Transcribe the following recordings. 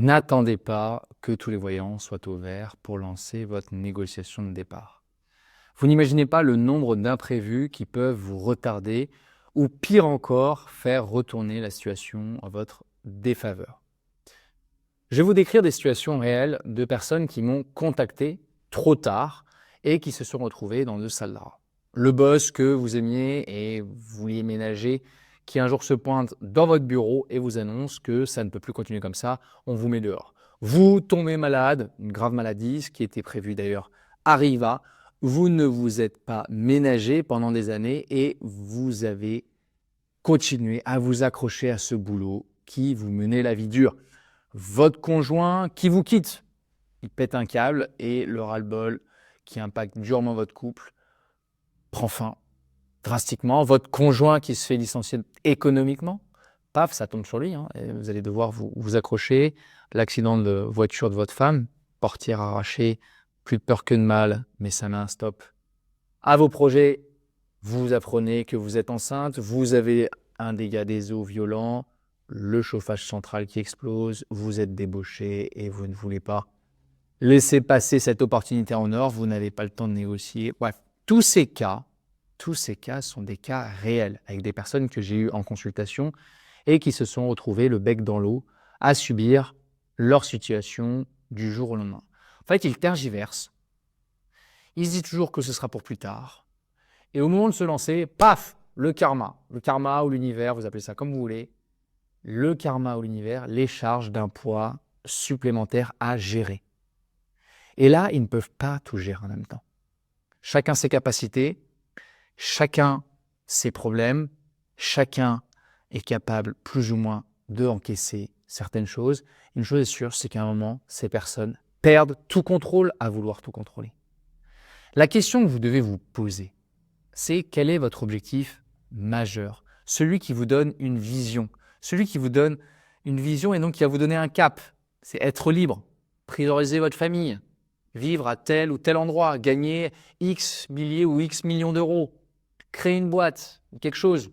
N'attendez pas que tous les voyants soient au vert pour lancer votre négociation de départ. Vous n'imaginez pas le nombre d'imprévus qui peuvent vous retarder ou pire encore, faire retourner la situation en votre défaveur. Je vais vous décrire des situations réelles de personnes qui m'ont contacté trop tard et qui se sont retrouvées dans le salariat. Le boss que vous aimiez et vous vouliez ménager qui un jour se pointe dans votre bureau et vous annonce que ça ne peut plus continuer comme ça, on vous met dehors. Vous tombez malade, une grave maladie, ce qui était prévu d'ailleurs arriva, vous ne vous êtes pas ménagé pendant des années et vous avez continué à vous accrocher à ce boulot qui vous menait la vie dure. Votre conjoint qui vous quitte, il pète un câble et le ras-le-bol qui impacte durement votre couple prend fin drastiquement. Votre conjoint qui se fait licencier économiquement, paf, ça tombe sur lui, et vous allez devoir vous accrocher. L'accident de voiture de votre femme, portière arrachée, plus de peur que de mal, mais ça met un stop à vos projets. Vous apprenez que vous êtes enceinte, vous avez un dégât des eaux violent, le chauffage central qui explose, vous êtes débauché et vous ne voulez pas laisser passer cette opportunité en or, vous n'avez pas le temps de négocier. Bref, tous ces cas sont des cas réels avec des personnes que j'ai eues en consultation et qui se sont retrouvées le bec dans l'eau à subir leur situation du jour au lendemain. En fait, ils tergiversent. Ils se disent toujours que ce sera pour plus tard. Et au moment de se lancer, paf, le karma ou l'univers, vous appelez ça comme vous voulez, le karma ou l'univers les charge d'un poids supplémentaire à gérer. Et là, ils ne peuvent pas tout gérer en même temps. Chacun ses capacités, chacun ses problèmes, chacun est capable plus ou moins de encaisser certaines choses. Une chose est sûre, c'est qu'à un moment, ces personnes perdent tout contrôle à vouloir tout contrôler. La question que vous devez vous poser, c'est quel est votre objectif majeur, celui qui vous donne une vision, celui qui vous donne une vision et donc qui va vous donner un cap, c'est être libre, prioriser votre famille, vivre à tel ou tel endroit, gagner X milliers ou X millions d'euros, créer une boîte, quelque chose,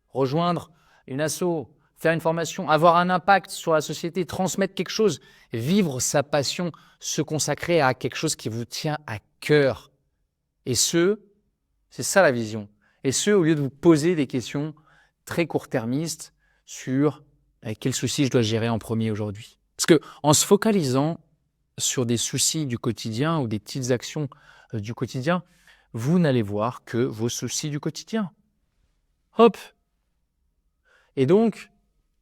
rejoindre une asso, faire une formation, avoir un impact sur la société, transmettre quelque chose, vivre sa passion, se consacrer à quelque chose qui vous tient à cœur. Et c'est ça la vision. Et au lieu de vous poser des questions très court-termistes sur quels soucis je dois gérer en premier aujourd'hui. Parce qu'en se focalisant sur des soucis du quotidien ou des petites actions du quotidien, vous n'allez voir que vos soucis du quotidien. Hop! Et donc,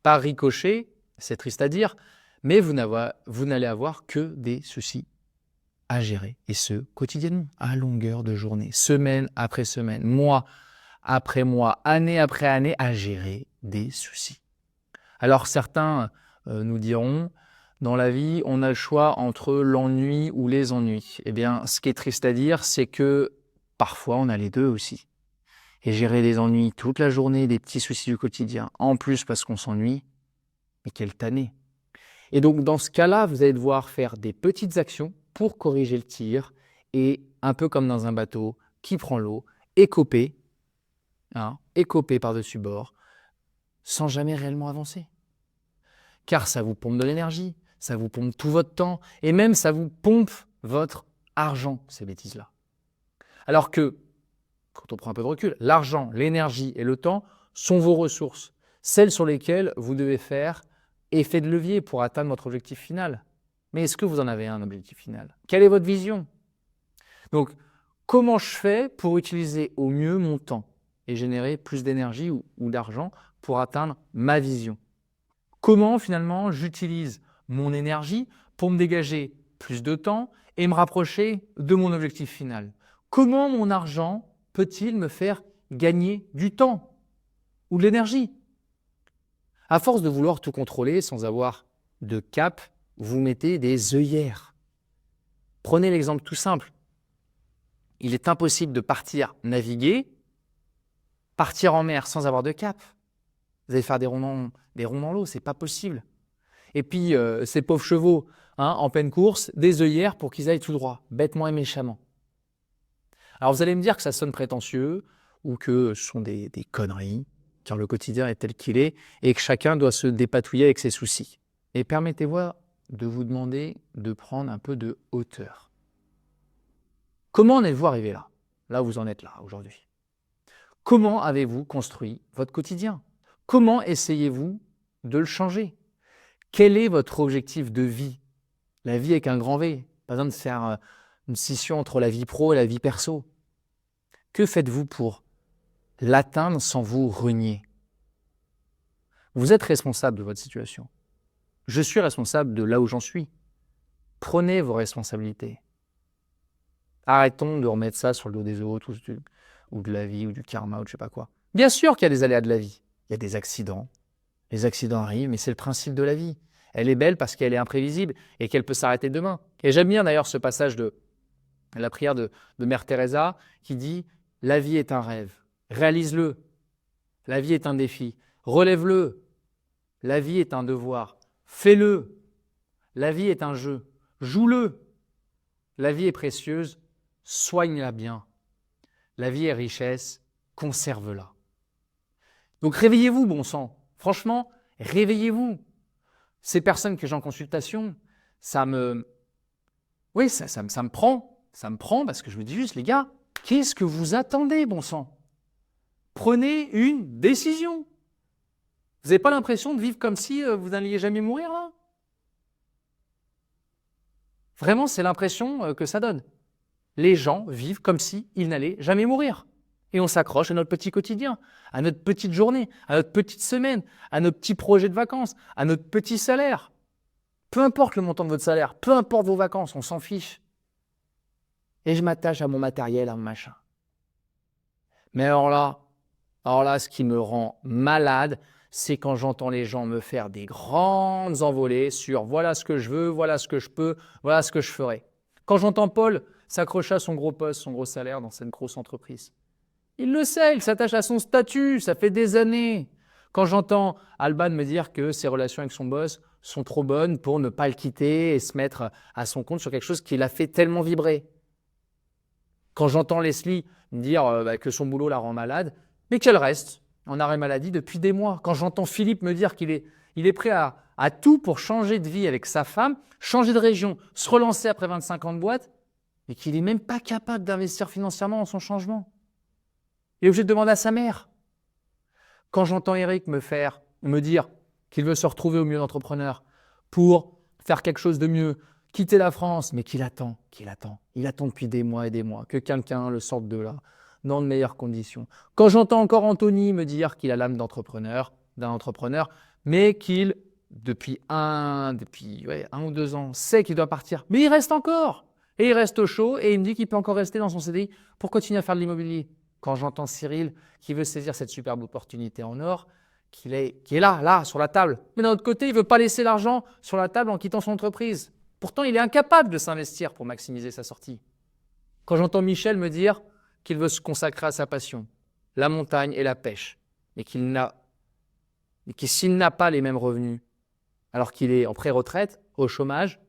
par ricochet, c'est triste à dire, mais vous n'allez avoir que des soucis à gérer, et ce, quotidiennement, à longueur de journée, semaine après semaine, mois après mois, année après année, à gérer des soucis. Alors certains nous diront, dans la vie, on a le choix entre l'ennui ou les ennuis. Eh bien, ce qui est triste à dire, c'est que parfois, on a les deux aussi. Et gérer des ennuis toute la journée, des petits soucis du quotidien, en plus parce qu'on s'ennuie, mais quelle tannée. Et donc, dans ce cas-là, vous allez devoir faire des petites actions pour corriger le tir et, un peu comme dans un bateau qui prend l'eau, écoper par-dessus bord, sans jamais réellement avancer. Car ça vous pompe de l'énergie, ça vous pompe tout votre temps, et même ça vous pompe votre argent, ces bêtises-là. Alors que, quand on prend un peu de recul, l'argent, l'énergie et le temps sont vos ressources, celles sur lesquelles vous devez faire effet de levier pour atteindre votre objectif final. Mais est-ce que vous en avez un objectif final? Quelle est votre vision? Donc, comment je fais pour utiliser au mieux mon temps et générer plus d'énergie ou d'argent pour atteindre ma vision? Comment finalement j'utilise mon énergie pour me dégager plus de temps et me rapprocher de mon objectif final? Comment mon argent peut-il me faire gagner du temps ou de l'énergie? À force de vouloir tout contrôler sans avoir de cap, vous mettez des œillères. Prenez l'exemple tout simple. Il est impossible de partir naviguer, partir en mer sans avoir de cap. Vous allez faire des ronds dans l'eau, c'est pas possible. Et puis, ces pauvres chevaux, en pleine course, des œillères pour qu'ils aillent tout droit, bêtement et méchamment. Alors vous allez me dire que ça sonne prétentieux ou que ce sont des conneries, car le quotidien est tel qu'il est et que chacun doit se dépatouiller avec ses soucis. Et permettez-moi de vous demander de prendre un peu de hauteur. Comment en êtes-vous arrivé là? Là où vous en êtes là aujourd'hui. Comment avez-vous construit votre quotidien? Comment essayez-vous de le changer? Quel est votre objectif de vie? La vie avec un grand V. Pas besoin de faire une scission entre la vie pro et la vie perso. Que faites-vous pour l'atteindre sans vous renier? Vous êtes responsable de votre situation. Je suis responsable de là où j'en suis. Prenez vos responsabilités. Arrêtons de remettre ça sur le dos des autres ou de la vie ou du karma ou je sais pas quoi. Bien sûr qu'il y a des aléas de la vie. Il y a des accidents. Les accidents arrivent, mais c'est le principe de la vie. Elle est belle parce qu'elle est imprévisible et qu'elle peut s'arrêter demain. Et j'aime bien d'ailleurs ce passage de la prière de Mère Teresa qui dit « La vie est un rêve, réalise-le. La vie est un défi, relève-le. La vie est un devoir, fais-le. La vie est un jeu, joue-le. La vie est précieuse, soigne-la bien. La vie est richesse, conserve-la. » Donc réveillez-vous, bon sang. Franchement, réveillez-vous. Ces personnes que j'ai en consultation, ça me prend. Ça me prend parce que je me dis juste, les gars, qu'est-ce que vous attendez, bon sang? Prenez une décision. Vous n'avez pas l'impression de vivre comme si vous n'alliez jamais mourir, là? Vraiment, c'est l'impression que ça donne. Les gens vivent comme s'ils n'allaient jamais mourir. Et on s'accroche à notre petit quotidien, à notre petite journée, à notre petite semaine, à nos petits projets de vacances, à notre petit salaire. Peu importe le montant de votre salaire, peu importe vos vacances, on s'en fiche. Et je m'attache à mon matériel, à mon machin. Mais alors là, ce qui me rend malade, c'est quand j'entends les gens me faire des grandes envolées sur voilà ce que je veux, voilà ce que je peux, voilà ce que je ferai. Quand j'entends Paul s'accrocher à son gros poste, son gros salaire dans cette grosse entreprise, il le sait, il s'attache à son statut, ça fait des années. Quand j'entends Alban me dire que ses relations avec son boss sont trop bonnes pour ne pas le quitter et se mettre à son compte sur quelque chose qui l'a fait tellement vibrer. Quand j'entends Leslie me dire que son boulot la rend malade, mais qu'elle reste en arrêt maladie depuis des mois. Quand j'entends Philippe me dire qu'il est prêt à tout pour changer de vie avec sa femme, changer de région, se relancer après 25 ans de boîte, et qu'il n'est même pas capable d'investir financièrement dans son changement. Il est obligé de demander à sa mère. Quand j'entends Eric me dire qu'il veut se retrouver au milieu d'entrepreneurs pour faire quelque chose de mieux, quitter la France, mais qu'il attend. Il attend depuis des mois et des mois que quelqu'un le sorte de là, dans de meilleures conditions. Quand j'entends encore Anthony me dire qu'il a l'âme d'un entrepreneur, mais qu'il, depuis un ou 2 ans, sait qu'il doit partir, mais il reste encore. Et il reste au chaud et il me dit qu'il peut encore rester dans son CDI pour continuer à faire de l'immobilier. Quand j'entends Cyril qui veut saisir cette superbe opportunité en or, qui est là, sur la table. Mais d'un autre côté, il ne veut pas laisser l'argent sur la table en quittant son entreprise. Pourtant, il est incapable de s'investir pour maximiser sa sortie. Quand j'entends Michel me dire qu'il veut se consacrer à sa passion, la montagne et la pêche, et que s'il n'a pas les mêmes revenus, alors qu'il est en pré-retraite, au chômage,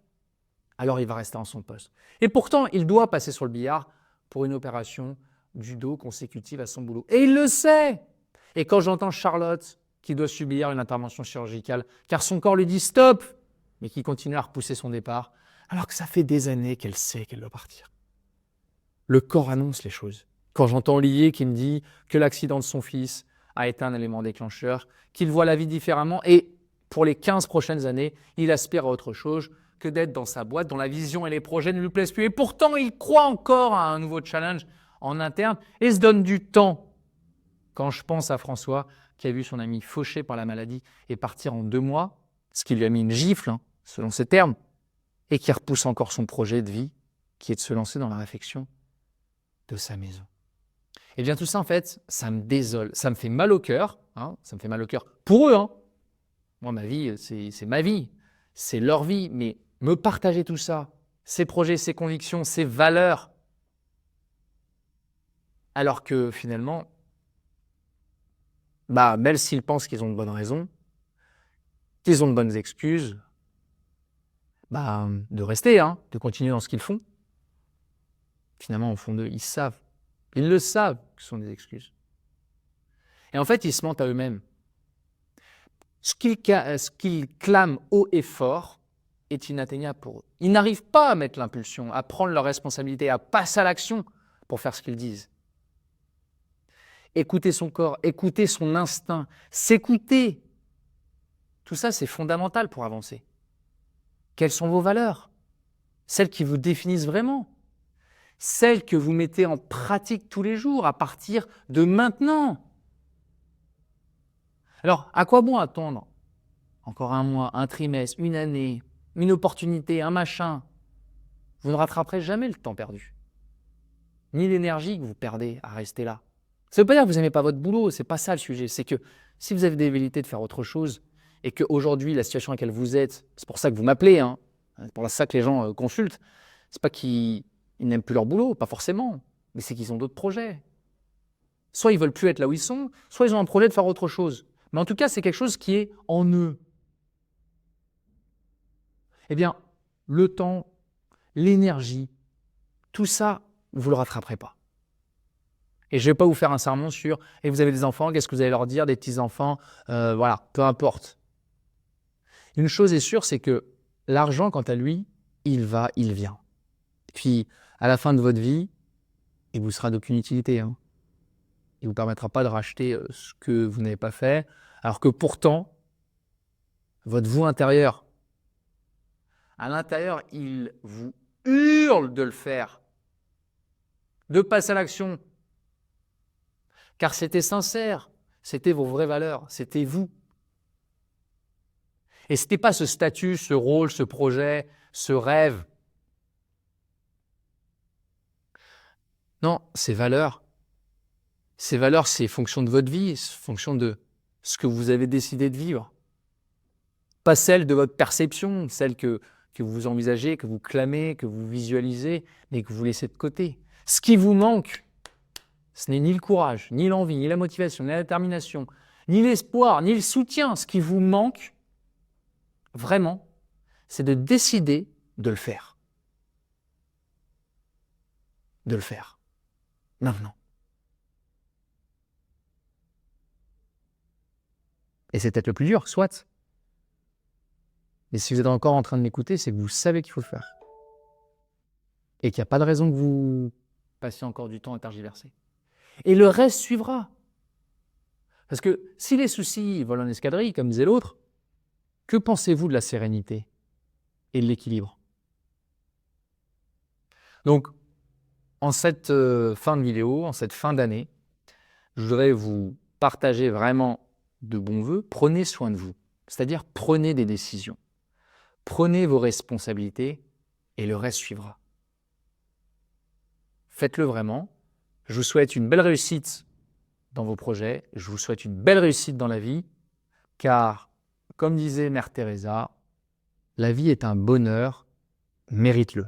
alors il va rester en son poste. Et pourtant, il doit passer sur le billard pour une opération du dos consécutive à son boulot. Et il le sait. Et quand j'entends Charlotte qui doit subir une intervention chirurgicale, car son corps lui dit stop, mais qui continue à repousser son départ, alors que ça fait des années qu'elle sait qu'elle doit partir. Le corps annonce les choses. Quand j'entends Olivier qui me dit que l'accident de son fils a été un élément déclencheur, qu'il voit la vie différemment et pour les 15 prochaines années, il aspire à autre chose que d'être dans sa boîte dont la vision et les projets ne lui plaisent plus. Et pourtant, il croit encore à un nouveau challenge en interne et se donne du temps. Quand je pense à François qui a vu son ami fauché par la maladie et partir en 2 mois, ce qui lui a mis une gifle, selon ses termes, et qui repousse encore son projet de vie, qui est de se lancer dans la réflexion de sa maison. Et bien tout ça, en fait, ça me désole, ça me fait mal au cœur, ça me fait mal au cœur pour eux. Moi, ma vie, c'est ma vie, c'est leur vie, mais me partager tout ça, ces projets, ces convictions, ces valeurs, alors que finalement, même s'ils pensent qu'ils ont de bonnes raisons, qu'ils ont de bonnes excuses, de rester, de continuer dans ce qu'ils font. Finalement, au fond d'eux, ils le savent que ce sont des excuses. Et en fait, ils se mentent à eux-mêmes. Ce qu'ils clament haut et fort est inatteignable pour eux. Ils n'arrivent pas à mettre l'impulsion, à prendre leurs responsabilités, à passer à l'action pour faire ce qu'ils disent. Écouter son corps, écouter son instinct, s'écouter. Tout ça, c'est fondamental pour avancer. Quelles sont vos valeurs? Celles qui vous définissent vraiment. Celles que vous mettez en pratique tous les jours à partir de maintenant. Alors, à quoi bon attendre encore un mois, un trimestre, une année, une opportunité, un machin? Vous ne rattraperez jamais le temps perdu. Ni l'énergie que vous perdez à rester là. Ça ne veut pas dire que vous n'aimez pas votre boulot, c'est pas ça le sujet. C'est que si vous avez des velléités de faire autre chose et qu'aujourd'hui, la situation dans laquelle vous êtes, c'est pour ça que vous m'appelez, hein, c'est pour ça que les gens consultent, c'est pas qu'ils n'aiment plus leur boulot, pas forcément, mais c'est qu'ils ont d'autres projets. Soit ils veulent plus être là où ils sont, soit ils ont un projet de faire autre chose. Mais en tout cas, c'est quelque chose qui est en eux. Eh bien, le temps, l'énergie, tout ça, vous ne le rattraperez pas. Et je ne vais pas vous faire un sermon sur « et vous avez des enfants, qu'est-ce que vous allez leur dire, des petits-enfants ?» Voilà, peu importe. Une chose est sûre, c'est que l'argent, quant à lui, il va, il vient. Puis, à la fin de votre vie, il vous sera d'aucune utilité. Hein. Il ne vous permettra pas de racheter ce que vous n'avez pas fait, alors que pourtant, votre vous intérieur, à l'intérieur, il vous hurle de le faire, de passer à l'action. Car c'était sincère, c'était vos vraies valeurs, c'était vous. Et ce n'était pas ce statut, ce rôle, ce projet, ce rêve. Non, ces valeurs, c'est fonction de votre vie, c'est fonction de ce que vous avez décidé de vivre. Pas celle de votre perception, celle que vous envisagez, que vous clamez, que vous visualisez, mais que vous laissez de côté. Ce qui vous manque, ce n'est ni le courage, ni l'envie, ni la motivation, ni la détermination, ni l'espoir, ni le soutien. Ce qui vous manque, vraiment, c'est de décider de le faire. De le faire. Maintenant. Et c'est peut-être le plus dur, soit. Mais si vous êtes encore en train de m'écouter, c'est que vous savez qu'il faut le faire. Et qu'il n'y a pas de raison que vous passiez encore du temps à tergiverser. Et le reste suivra. Parce que si les soucis volent en escadrille, comme disait l'autre, que pensez-vous de la sérénité et de l'équilibre? Donc, en cette fin de vidéo, en cette fin d'année, je voudrais vous partager vraiment de bons vœux. Prenez soin de vous, c'est-à-dire prenez des décisions. Prenez vos responsabilités et le reste suivra. Faites-le vraiment. Je vous souhaite une belle réussite dans vos projets. Je vous souhaite une belle réussite dans la vie, car, comme disait Mère Teresa, la vie est un bonheur, mérite-le.